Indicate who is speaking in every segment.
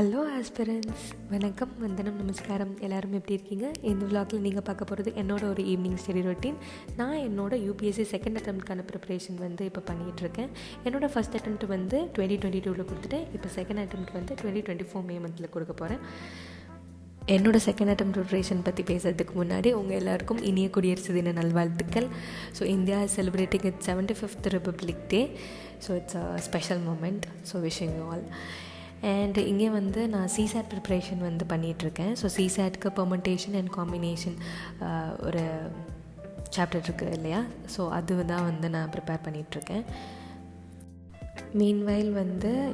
Speaker 1: Hello aspirants, வணக்கம், வந்தனம், நமஸ்காரம். எல்லோரும் எப்படி இருக்கீங்க? இந்த விளாகில் நீங்கள் பார்க்க போகிறது என்னோட ஒரு ஈவினிங் ஸ்டடி ரொட்டீன். நான் என்னோட UPSC செகண்ட் அட்டெம்ப்ட்கான ப்ரிப்பரேஷன் இப்போ பண்ணிகிட்ருக்கேன். என்னோடய ஃபஸ்ட் அட்டெம்ப்ட் 2022 கொடுத்துட்டேன். இப்போ செகண்ட் அட்டெம்ப்ட் 2024 மே மந்தில் கொடுக்க போகிறேன். என்னோடய செகண்ட் அட்டெம்ப்ட் ப்ரிப்பரேஷன் பற்றி பேசுகிறதுக்கு முன்னாடி உங்கள் எல்லாருக்கும் இனிய குடியரசு தின நல்வாழ்த்துக்கள். So India is celebrating its 75th republic day. So it's a special moment. So wishing you all. And இங்கே நான் CSAT ப்ரிப்ரேஷன் பண்ணிகிட்ருக்கேன். ஸோ CSATக்கு பெர்மெண்டேஷன் அண்ட் காம்பினேஷன் ஒரு சாப்டர் இருக்குது இல்லையா? ஸோ அது தான் நான் ப்ரிப்பேர் பண்ணிகிட்ருக்கேன். மீன்வைல்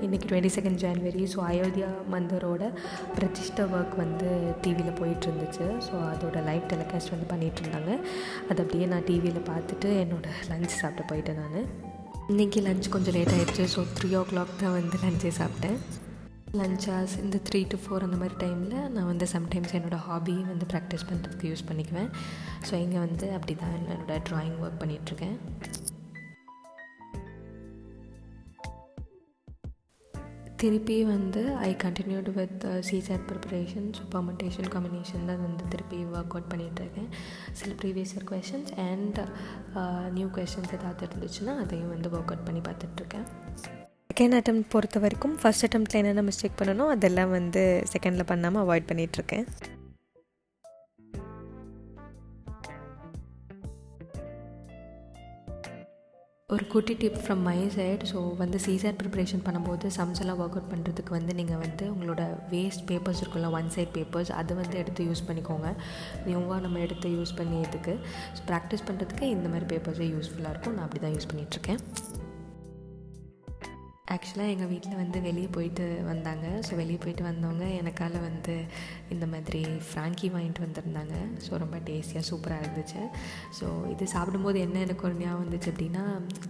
Speaker 1: இன்றைக்கி 22 ஜனவரி. ஸோ அயோத்தியா மந்தரோட பிரதிஷ்டா ஒர்க் டிவியில் போயிட்டுருந்துச்சு. ஸோ அதோட லைவ் டெலிகாஸ்ட் பண்ணிகிட்ருந்தாங்க. அது அப்படியே நான் டிவியில் பார்த்துட்டு என்னோடய லஞ்ச் சாப்பிட்டு போயிட்டேன். நான் இன்றைக்கி லஞ்ச் கொஞ்சம் லேட் ஆகிடுச்சு. ஸோ 3 o'clock தான் லஞ்சே சாப்பிட்டேன். லஞ்ச் ஹார்ஸ் இந்த 3 to 4 அந்த மாதிரி டைமில் நான் சம்டைம்ஸ் என்னோடய ஹாபி ப்ராக்டிஸ் பண்ணுறதுக்கு யூஸ் பண்ணிக்குவேன். ஸோ இங்கே அப்படி தான் என்னோடய ட்ராயிங் ஒர்க் பண்ணிகிட்ருக்கேன். திருப்பி I continued with CSAT preparation. So permutation combination தான் திருப்பி ஒர்க் அவுட் பண்ணிகிட்ருக்கேன். சில previous year questions and new questions ஏதாவது இருந்துச்சுன்னா அதையும் ஒர்க் அவுட் பண்ணி பார்த்துட்ருக்கேன். செகண்ட் அட்டெம்ப்ட் பொறுத்த வரைக்கும் ஃபஸ்ட் அட்டெம்ப்ட்டில் என்னென்ன மிஸ்டேக் பண்ணணும் அதெல்லாம் செகண்டில் பண்ணாமல் அவாய்ட் பண்ணிகிட்ருக்கேன். ஒரு குட்டி tip from my side. So CSAT preparation பண்ணும்போது சம்ஸ் எல்லாம் ஒர்க் அவுட் பண்ணுறதுக்கு நீங்கள் உங்களோட வேஸ்ட் பேப்பர்ஸ் இருக்குல்ல, ஒன் சைட் பேப்பர்ஸ், அது எடுத்து யூஸ் பண்ணிக்கோங்க. நியூவாக நம்ம எடுத்து யூஸ் பண்ணியதுக்கு ஸோ ப்ராக்டிஸ் பண்ணுறதுக்கு இந்த மாதிரி பேப்பர்ஸே யூஸ்ஃபுல்லாக இருக்கும். நான் அப்படி தான் யூஸ் பண்ணிகிட்ருக்கேன். ஆக்சுவலாக எங்கள் வீட்டில் வெளியே போயிட்டு வந்தாங்க. ஸோ வெளியே போயிட்டு வந்தவங்க எனக்கால் இந்த மாதிரி ஃப்ராங்கி வாங்கிட்டு வந்திருந்தாங்க. ஸோ ரொம்ப டேஸ்டியாக சூப்பராக இருந்துச்சு. ஸோ இது சாப்பிடும்போது என்ன எனக்கு ஒரு ஞாபகம் வந்துச்சு அப்படின்னா,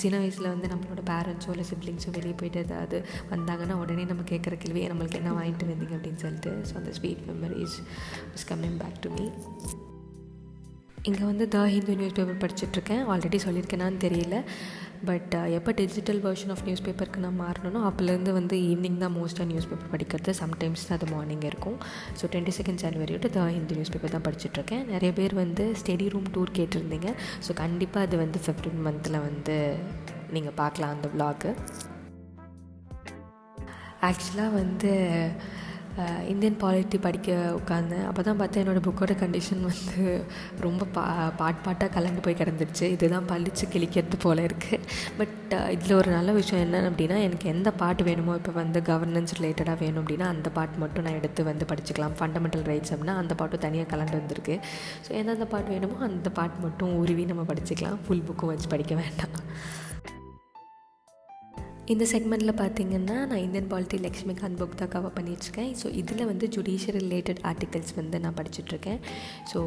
Speaker 1: சின்ன வயசில் நம்மளோட பேரண்ட்ஸோ இல்லை சிப்ளிங்ஸோ வெளியே போயிட்டு ஏதாவது வந்தாங்கன்னா உடனே நம்ம கேட்குற கேள்வியே நம்மளுக்கு என்ன வாங்கிட்டு வந்தீங்க அப்படின்னு சொல்லிட்டு. ஸோ அந்த sweet memories is coming back to me. இங்கே த ஹிந்து நியூஸ் பேப்பர் படிச்சுட்ருக்கேன். ஆல்ரெடி சொல்லியிருக்கேனான்னு தெரியல. பட் எப்போ டிஜிட்டல் வெர்ஷன் ஆஃப் நியூஸ் பேப்பருக்கு நான் மாறணும் அப்போலேருந்து ஈவினிங் தான் மோஸ்ட்டாக நியூஸ் பேப்பர் படிக்கிறது. சம்டைம்ஸ் தான் அது மார்னிங் இருக்கும். ஸோ 22 ஜனவரியோட த ஹிந்து நியூஸ் பேப்பர் தான் படிச்சுட்ருக்கேன். நிறைய பேர் ஸ்டடி ரூம் டூர் கேட்டிருந்தீங்க. ஸோ கண்டிப்பாக அது 15 மந்தில் நீங்கள் பார்க்கலாம் அந்த விளாகு. ஆக்சுவலாக இந்தியன் பாலிட்டி படிக்க உட்காந்தேன். அப்போ தான் பார்த்தா என்னோடய புக்கோட கண்டிஷன் ரொம்ப பாட்டாக கலந்து போய் கிடந்துருச்சு. இதுதான் பழிச்சு கிழிக்கிறது போல் இருக்குது. பட் இதில் ஒரு நல்ல விஷயம் என்ன அப்படின்னா, எனக்கு எந்த பாட்டு வேணுமோ, இப்போ கவர்னன்ஸ் ரிலேட்டடாக வேணும் அப்படின்னா அந்த பாட்டு மட்டும் நான் எடுத்து படிச்சுக்கலாம். ஃபண்டமெண்டல் ரைட்ஸ் அப்படின்னா அந்த பாட்டும் தனியாக கலந்து வந்திருக்கு. ஸோ எந்தெந்த பாட்டு வேணுமோ அந்த பாட்டு மட்டும் உருவி நம்ம படிச்சுக்கலாம். ஃபுல் புக்கும் வச்சு படிக்க வேண்டாம். இந்த செக்மெண்ட்டில் பார்த்திங்கன்னா நான் இந்தியன் பாலிட்டி லக்ஷ்மிகாந்த் புக் தான் கவர் பண்ணிகிட்ருக்கேன். ஸோ இதில் ஜுடிஷியல் ரிலேட்டட் ஆர்டிகல்ஸ் நான் படிச்சுட்ருக்கேன். ஸோ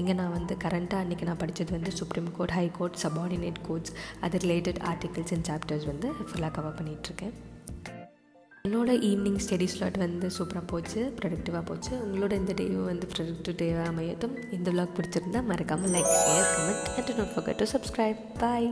Speaker 1: இங்கே நான் கரண்ட்டாக அன்றைக்கி நான் படித்தது supreme court, high court, subordinate courts, அது ரிலேட்டட் ஆர்டிகல்ஸ் அண்ட் சாப்டர்ஸ் ஃபுல்லாக கவர் பண்ணிகிட்ருக்கேன். என்னோடய ஈவினிங் ஸ்டடி ஸ்லாட் சூப்பராக போச்சு, ப்ரொடக்டிவாக போச்சு. உங்களோட இந்த டேவும் ப்ரொடக்டிவ் டேவாக அமையட்டும். இந்த விளாக் பிடிச்சிருந்தா மறக்காமல் like, share, comment and don't forget to subscribe. Bye.